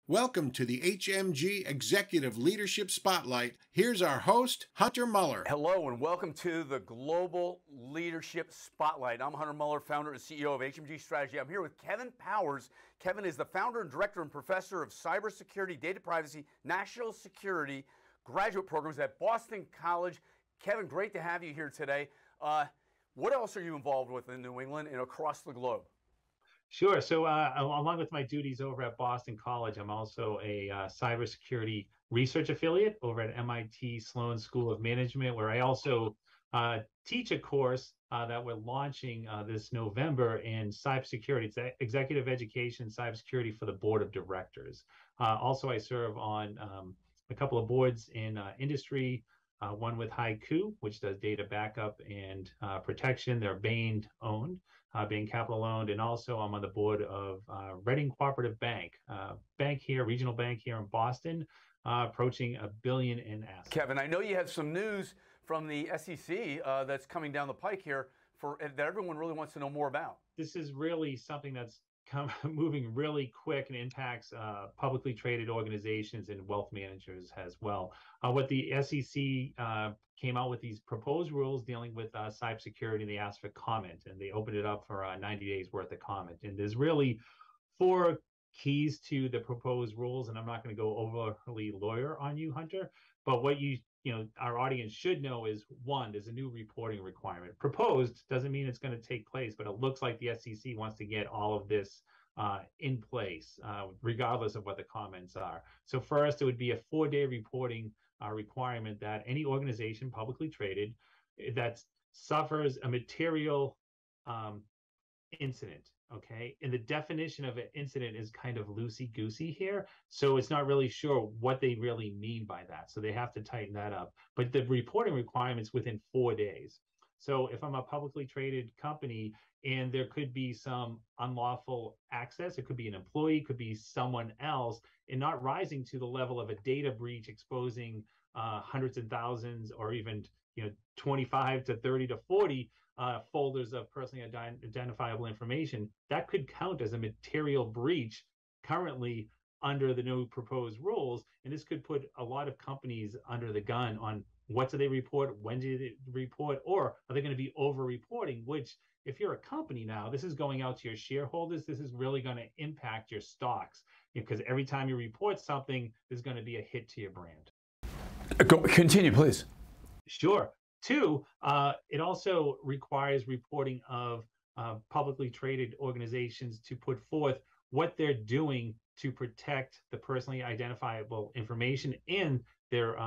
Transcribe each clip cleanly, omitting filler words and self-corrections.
Welcome to the HMG Executive Leadership Spotlight. Here's our host, Hunter Muller. Hello and welcome to the Global Leadership Spotlight. I'm Hunter Muller, founder and CEO of HMG Strategy. I'm here with Kevin Powers. Kevin is the founder and director and professor of Cybersecurity, Data Privacy, National Security graduate programs at Boston College. Kevin, great to have you here today. What else are you involved with in New England and across the globe? Sure. So along with my duties over at Boston College, I'm also a cybersecurity research affiliate over at MIT Sloan School of Management, where I also teach a course that we're launching this November in cybersecurity. It's executive education, cybersecurity for the board of directors. Also, I serve on a couple of boards in industry, one with Haiku, which does data backup and protection. They're Bain owned. Being capital owned, and also I'm on the board of Reading Cooperative Bank, regional bank here in Boston, approaching $1 billion in assets. Kevin, I know you have some news from the SEC that's coming down the pike here that everyone really wants to know more about. This is really something that's moving really quick and impacts publicly traded organizations and wealth managers as well. What the SEC came out with these proposed rules dealing with cybersecurity, they asked for comment, and they opened it up for 90 days worth of comment. And there's really 4 keys to the proposed rules, and I'm not going to go overly lawyer on you, Hunter, but what our audience should know is, 1, there's a new reporting requirement. Proposed doesn't mean it's going to take place, but it looks like the SEC wants to get all of this in place, regardless of what the comments are. So first, it would be a 4-day reporting requirement that any organization publicly traded that suffers a material incident, okay? And the definition of an incident is kind of loosey-goosey here, so it's not really sure what they really mean by that. So they have to tighten that up. But the reporting requirement's within 4 days. So if I'm a publicly traded company and there could be some unlawful access, it could be an employee, could be someone else, and not rising to the level of a data breach exposing hundreds of thousands or even 25 to 30 to 40 folders of personally identifiable information, that could count as a material breach currently under the new proposed rules. And this could put a lot of companies under the gun on what do they report, when do they report, or are they going to be over-reporting, which if you're a company now, this is going out to your shareholders. This is really going to impact your stocks because every time you report something, there's going to be a hit to your brand. Continue, please. Sure. 2, it also requires reporting of publicly traded organizations to put forth what they're doing to protect the personally identifiable information in their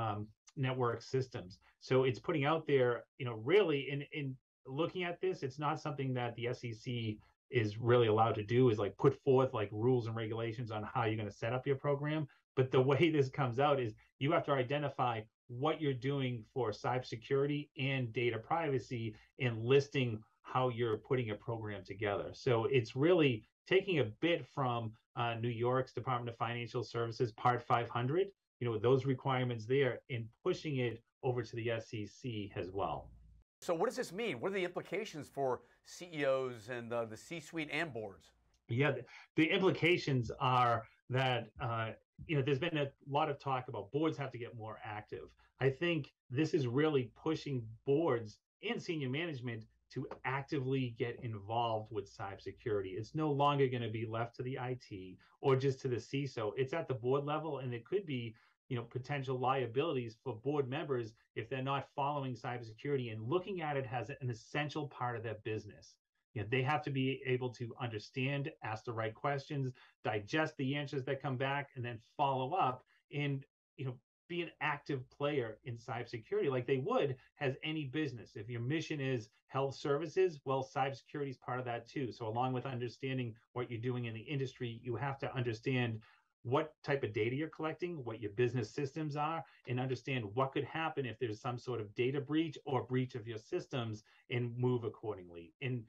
network systems. So it's putting out there, really in looking at this, it's not something that the SEC is really allowed to do, is like put forth like rules and regulations on how you're going to set up your program. But the way this comes out is you have to identify what you're doing for cybersecurity and data privacy and listing how you're putting a program together. So it's really taking a bit from New York's Department of Financial Services Part 500, those requirements there, and pushing it over to the SEC as well. So what does this mean? What are the implications for CEOs and the C-suite and boards? Yeah, the implications are that there's been a lot of talk about boards have to get more active. I think this is really pushing boards and senior management to actively get involved with cybersecurity. It's no longer going to be left to the IT or just to the CISO. It's at the board level, and it could be potential liabilities for board members if they're not following cybersecurity and looking at it as an essential part of their business. They have to be able to understand, ask the right questions, digest the answers that come back, and then follow up and be an active player in cybersecurity like they would as any business. If your mission is health services, well, cybersecurity is part of that too. So along with understanding what you're doing in the industry, you have to understand what type of data you're collecting, what your business systems are, and understand what could happen if there's some sort of data breach or breach of your systems, and move accordingly. And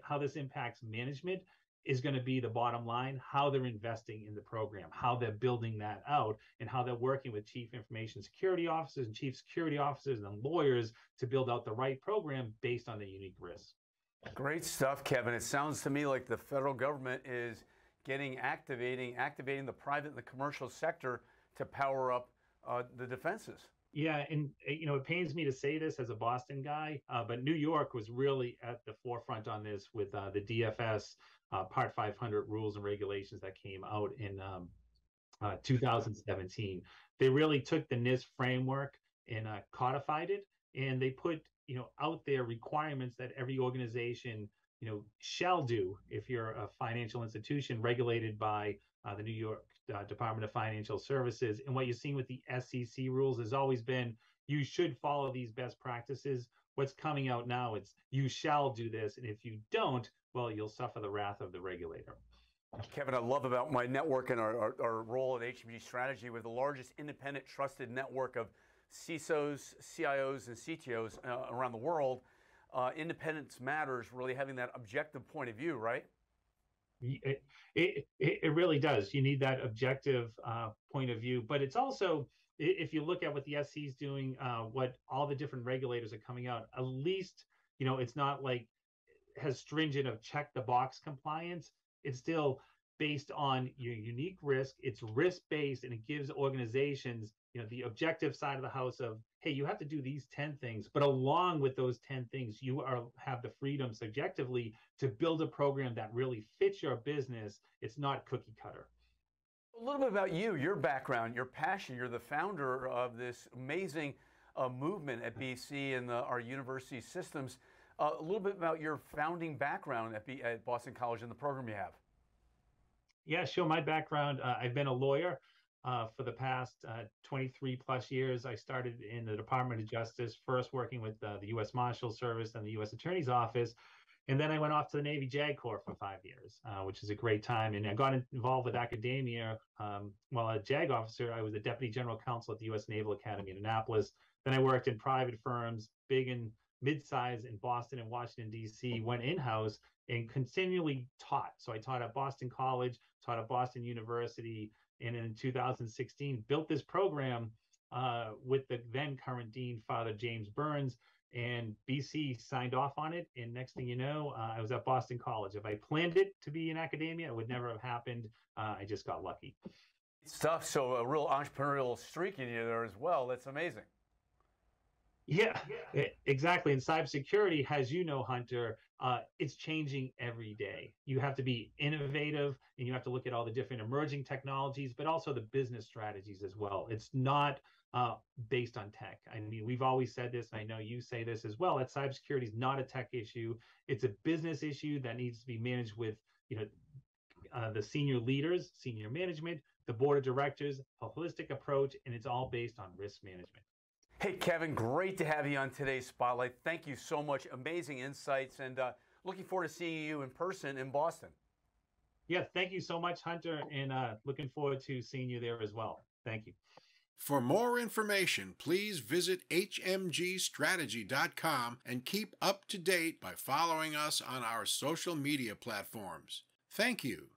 how this impacts management is going to be the bottom line, how they're investing in the program, how they're building that out, and how they're working with chief information security officers and chief security officers and lawyers to build out the right program based on the unique risks. Great stuff, Kevin. It sounds to me like the federal government is activating the private and the commercial sector to power up the defenses. Yeah, and it pains me to say this as a Boston guy, but New York was really at the forefront on this with the DFS Part 500 rules and regulations that came out in 2017. They really took the NIST framework and codified it, and they put out there requirements that every organization shall do if you're a financial institution regulated by the New York Department of Financial Services. And what you're seeing with the SEC rules has always been you should follow these best practices. What's coming out now, it's you shall do this, and if you don't, well, you'll suffer the wrath of the regulator. Kevin, I love about my network and our role at HMG Strategy. We're the largest independent trusted network of CISOs, CIOs, and CTOs around the world. Independence matters, really having that objective point of view, right? It really does. You need that objective point of view, but it's also, if you look at what the SEC is doing, what all the different regulators are coming out, at least, it's not like has stringent of check the box compliance. It's still based on your unique risk. It's risk-based, and it gives organizations, the objective side of the house of, hey, you have to do these 10 things, but along with those 10 things, you have the freedom subjectively to build a program that really fits your business. It's not cookie cutter. A little bit about you, your background, your passion. You're the founder of this amazing movement at BC and our university systems. A little bit about your founding background at Boston College and the program you have. Yeah, sure. My background, I've been a lawyer for the past 23 plus years. I started in the Department of Justice, first working with the U.S. Marshal Service and the U.S. Attorney's Office. And then I went off to the Navy JAG Corps for 5 years, which is a great time. And I got involved with academia. While a JAG officer, I was a Deputy General Counsel at the U.S. Naval Academy in Annapolis. Then I worked in private firms, big and mid-size in Boston and Washington, D.C., went in-house and continually taught. So I taught at Boston College, taught at Boston University, and in 2016 built this program with the then current dean, Father James Burns, and BC signed off on it. And next thing you know, I was at Boston College. If I planned it to be in academia, it would never have happened. I just got lucky. Stuff. So a real entrepreneurial streak in you there as well. That's amazing. Yeah, exactly. And cybersecurity, as you know, Hunter, it's changing every day. You have to be innovative, and you have to look at all the different emerging technologies, but also the business strategies as well. It's not based on tech. I mean, we've always said this, and I know you say this as well, that cybersecurity is not a tech issue. It's a business issue that needs to be managed with, the senior leaders, senior management, the board of directors, a holistic approach, and it's all based on risk management. Hey, Kevin, great to have you on today's Spotlight. Thank you so much. Amazing insights, and looking forward to seeing you in person in Boston. Yeah, thank you so much, Hunter, and looking forward to seeing you there as well. Thank you. For more information, please visit hmgstrategy.com and keep up to date by following us on our social media platforms. Thank you.